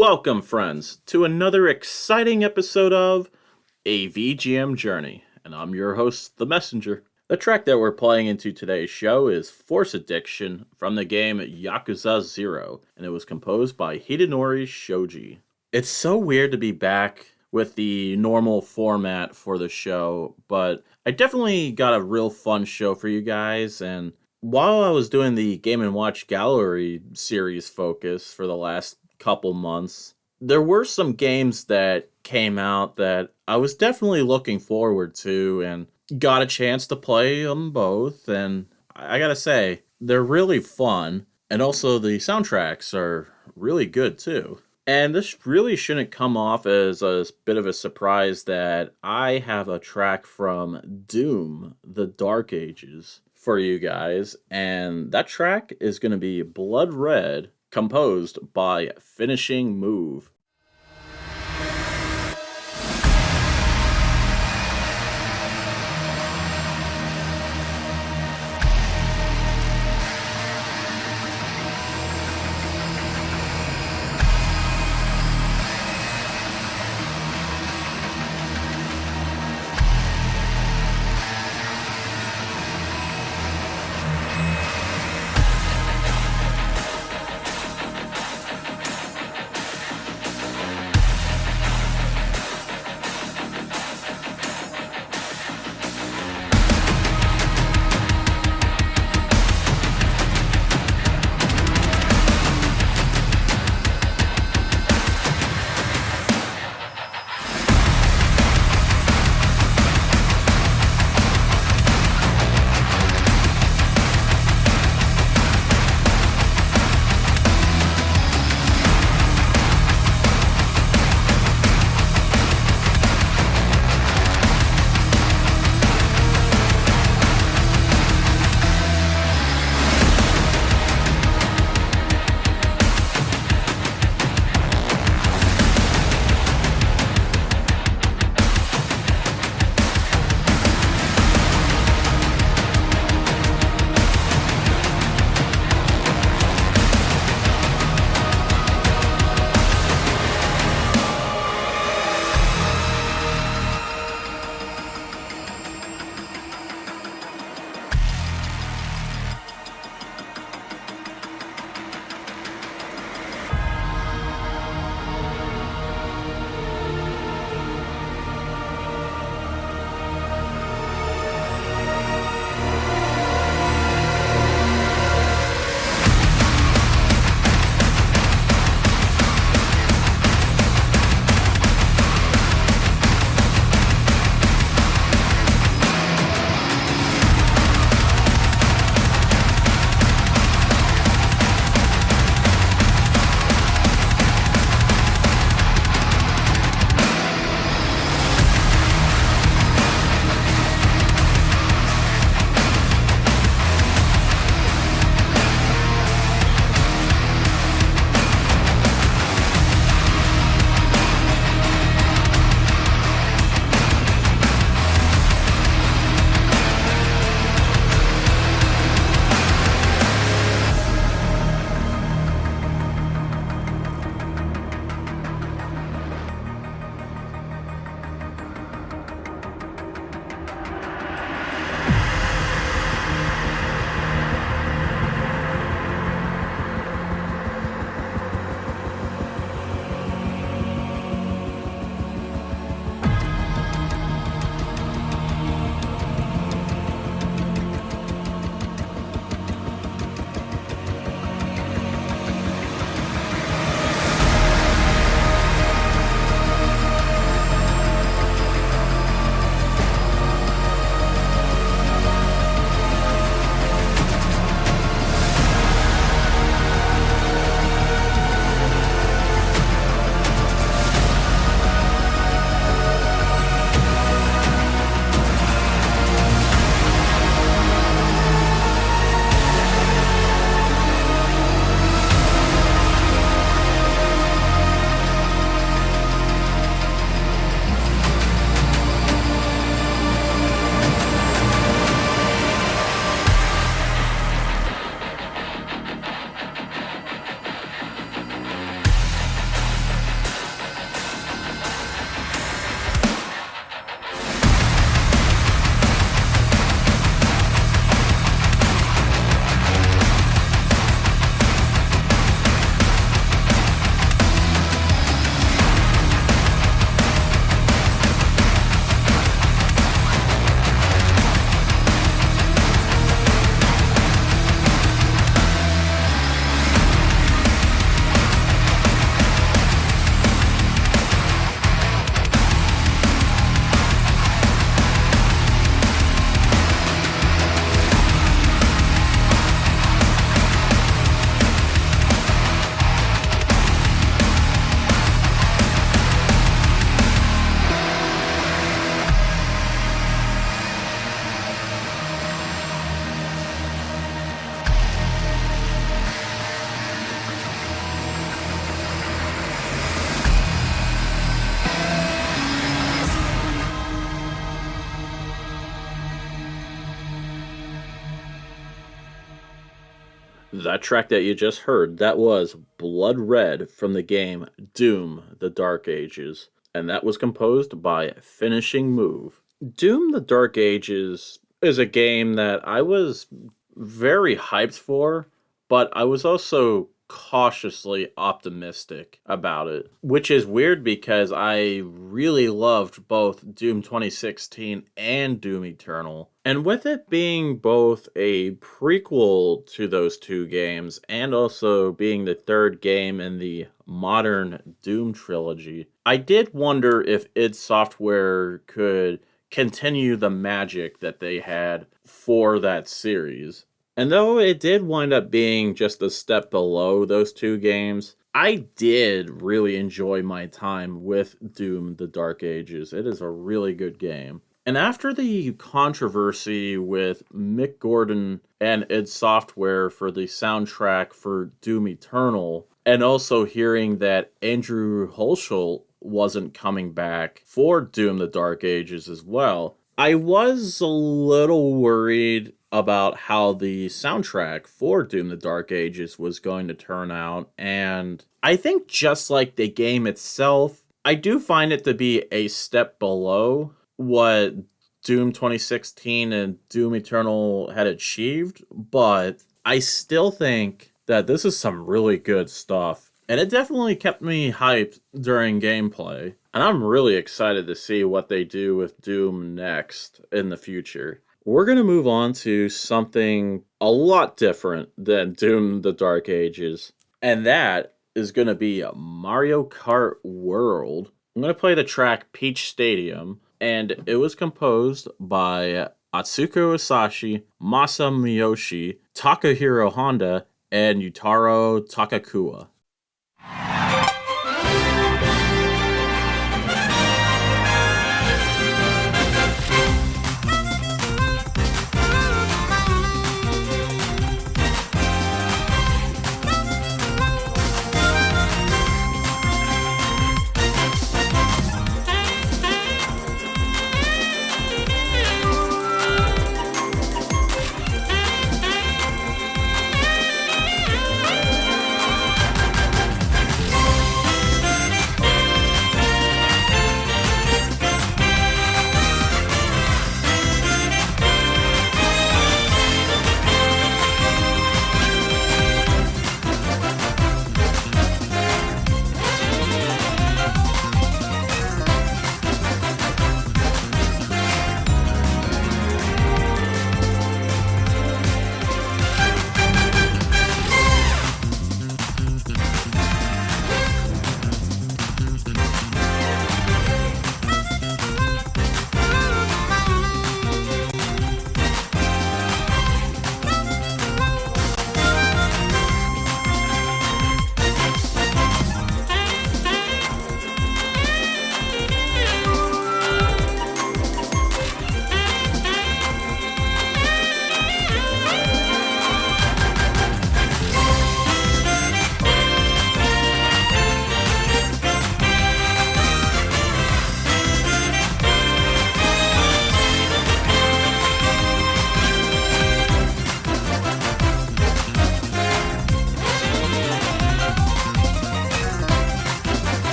Welcome, friends, to another exciting episode of A VGM Journey, and I'm your host, The Messenger. The track that we're playing into today's show is Force Addiction from the game Yakuza 0, and it was composed by Hidenori Shoji. It's so weird to be back with the normal format for the show, but I definitely got a real fun show for you guys, and while I was doing the Game & Watch Gallery series focus for the last couple months, there were some games that came out that I was definitely looking forward to and got a chance to play them both. And I gotta say, they're really fun. And also, the soundtracks are really good too. And this really shouldn't come off as a bit of a surprise that I have a track from Doom, The Dark Ages, for you guys. And that track is going to be Blood Red, composed by Finishing Move. That track that you just heard, that was Blood Red from the game Doom: The Dark Ages, and that was composed by Finishing Move. Doom: The Dark Ages is a game that I was very hyped for, but I was also cautiously optimistic about it, which is weird because I really loved both Doom 2016 and Doom Eternal. And with it being both a prequel to those two games and also being the third game in the modern Doom trilogy, I did wonder if id Software could continue the magic that they had for that series. And though it did wind up being just a step below those two games, I did really enjoy my time with Doom: The Dark Ages. It is a really good game. And after the controversy with Mick Gordon and id Software for the soundtrack for Doom Eternal, and also hearing that Andrew Hulshult wasn't coming back for Doom: The Dark Ages as well, I was a little worried about how the soundtrack for Doom: The Dark Ages was going to turn out, and I think just like the game itself, I do find it to be a step below what Doom 2016 and Doom Eternal had achieved, but I still think that this is some really good stuff. And it definitely kept me hyped during gameplay. And I'm really excited to see what they do with Doom next in the future. We're going to move on to something a lot different than Doom: The Dark Ages. And that is going to be Mario Kart World. I'm going to play the track Peach Stadium, and it was composed by Atsuko Asashi, Maasa Miyoshi, Takuhiro Honda, and Yutaro Takakuwa.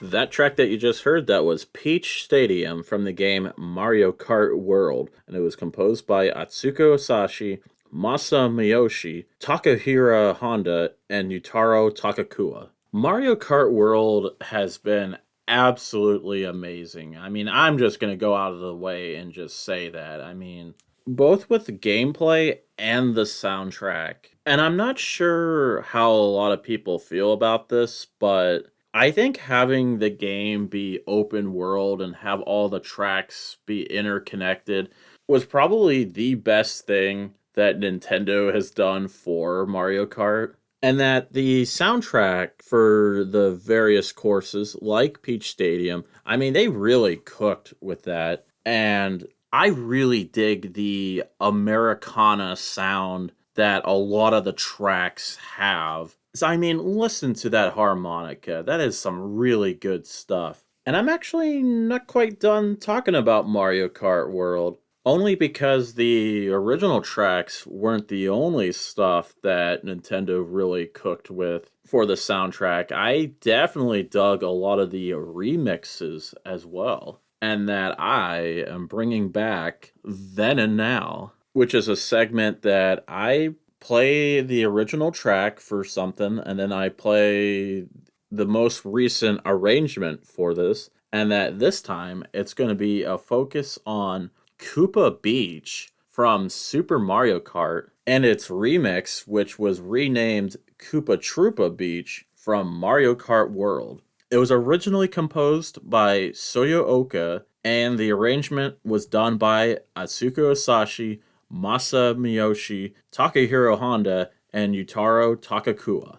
That track that you just heard, that was Peach Stadium from the game Mario Kart World, and it was composed by Atsuko Asashi, Masa Miyoshi, Takahiro Honda, and Yutaro Takakuwa. Mario Kart World has been absolutely amazing. I mean, I'm just going to go out of the way and just say that. I mean, both with the gameplay and the soundtrack. And I'm not sure how a lot of people feel about this, but I think having the game be open world and have all the tracks be interconnected was probably the best thing that Nintendo has done for Mario Kart. And that the soundtrack for the various courses, like Peach Stadium, I mean, they really cooked with that. And I really dig the Americana sound that a lot of the tracks have. So, I mean, listen to that harmonica. That is some really good stuff. And I'm actually not quite done talking about Mario Kart World. Only because the original tracks weren't the only stuff that Nintendo really cooked with for the soundtrack. I definitely dug a lot of the remixes as well. And that I am bringing back Then and Now, which is a segment that I play the original track for something, and then I play the most recent arrangement for this. And that this time it's going to be a focus on Koopa Beach from Super Mario Kart and its remix, which was renamed Koopa Troopa Beach from Mario Kart World. It was originally composed by Soyo, and the arrangement was done by Atsuko Asashi, Maasa Miyoshi, Takuhiro Honda, and Yutaro Takakuwa.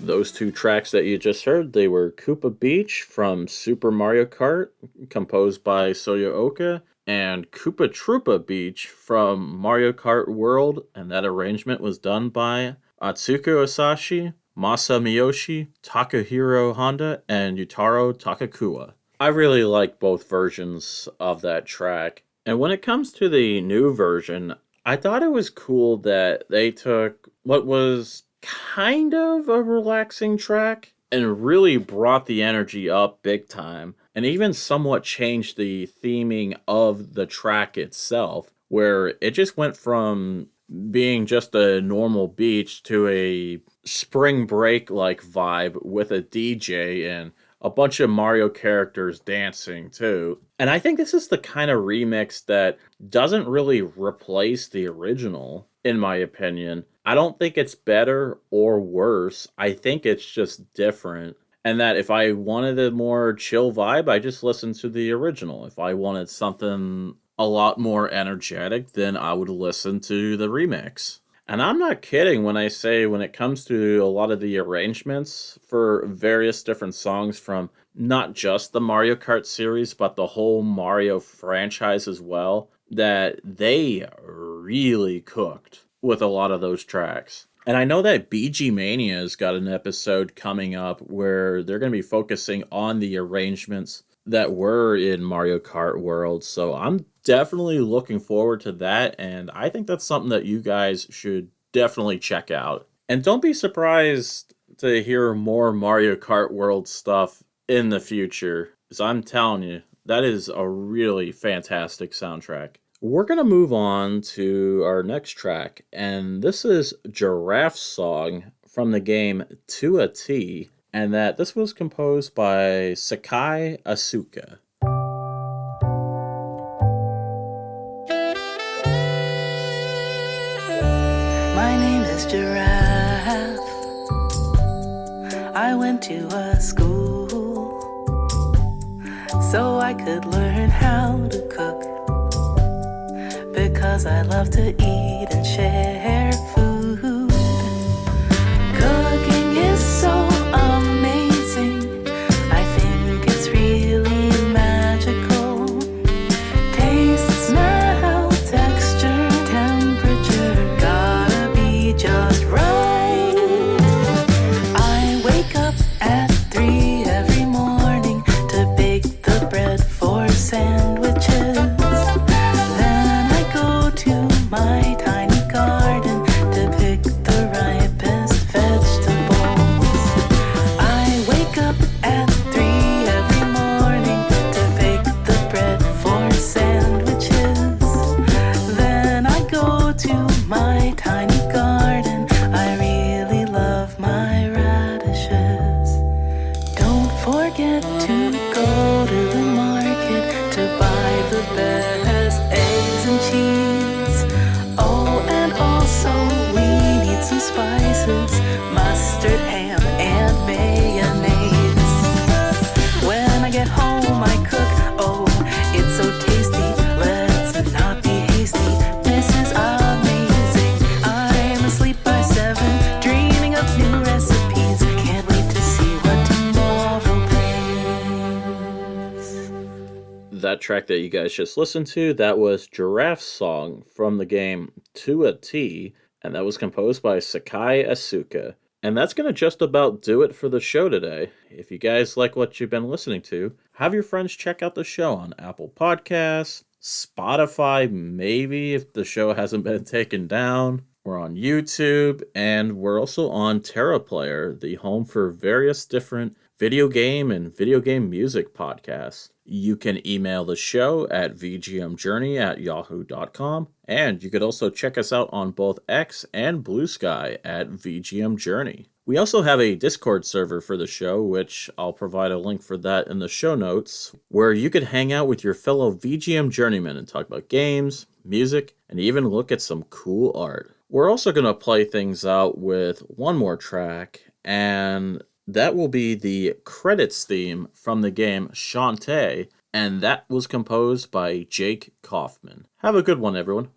Those two tracks that you just heard, they were Koopa Beach from Super Mario Kart, composed by Soyo, and Koopa Troopa Beach from Mario Kart World, and that arrangement was done by Atsuko Asashi, Masa Miyoshi, Takuhiro Honda, and Yutaro Takakuwa. I really like both versions of that track. And when it comes to the new version, I thought it was cool that they took what was kind of a relaxing track and really brought the energy up big time, and even somewhat changed the theming of the track itself, where it just went from being just a normal beach to a spring break like vibe with a DJ and a bunch of Mario characters dancing too. And I think this is the kind of remix that doesn't really replace the original, in my opinion. I don't think it's better or worse. I think it's just different. And that if I wanted a more chill vibe, I just listened to the original. If I wanted something a lot more energetic, then I would listen to the remix. And I'm not kidding when I say when it comes to a lot of the arrangements for various different songs from not just the Mario Kart series, but the whole Mario franchise as well, that they really cooked with a lot of those tracks. And I know that BG Mania's got an episode coming up where they're going to be focusing on the arrangements that were in Mario Kart World. So I'm definitely looking forward to that. And I think that's something that you guys should definitely check out. And don't be surprised to hear more Mario Kart World stuff in the future. Because I'm telling you, that is a really fantastic soundtrack. We're going to move on to our next track, and this is Giraffe's song from the game To a T, and that this was composed by Sakai Asuka. My name is Giraffe. I went to a school so I could learn how to cook. Because I love to eat and share food. Cooking is so amazing. I think it's really magical. Taste, smell, texture, temperature, gotta be just right. I wake up at 3 every morning to bake the bread for sandwiches. My tiny garden to pick the ripest vegetables. I wake up at 3 every morning to bake the bread for sandwiches. Then I go to my tiny garden. I really love my radishes. Don't forget to go to the market to buy the best eggs and cheese. Some spices, mustard, ham, and mayonnaise. When I get home, I cook. Oh, it's so tasty. Let's not be hasty. This is amazing. I'm asleep by 7, dreaming of new recipes. Can't wait to see what tomorrow brings. That track that you guys just listened to, that was Giraffe's song from the game To a T, and that was composed by Sakai Asuka. And that's going to just about do it for the show today. If you guys like what you've been listening to, have your friends check out the show on Apple Podcasts, Spotify, maybe if the show hasn't been taken down. We're on YouTube, and we're also on TerraPlayer, the home for various different video game and video game music podcasts. You can email the show at vgmjourney@yahoo.com, and you could also check us out on both X and Blue Sky at vgmjourney. We also have a Discord server for the show, which I'll provide a link for that in the show notes, where you could hang out with your fellow VGM journeymen and talk about games, music, and even look at some cool art. We're also going to play things out with one more track, and that will be the credits theme from the game Shantae, and that was composed by Jake Kaufman. Have a good one, everyone.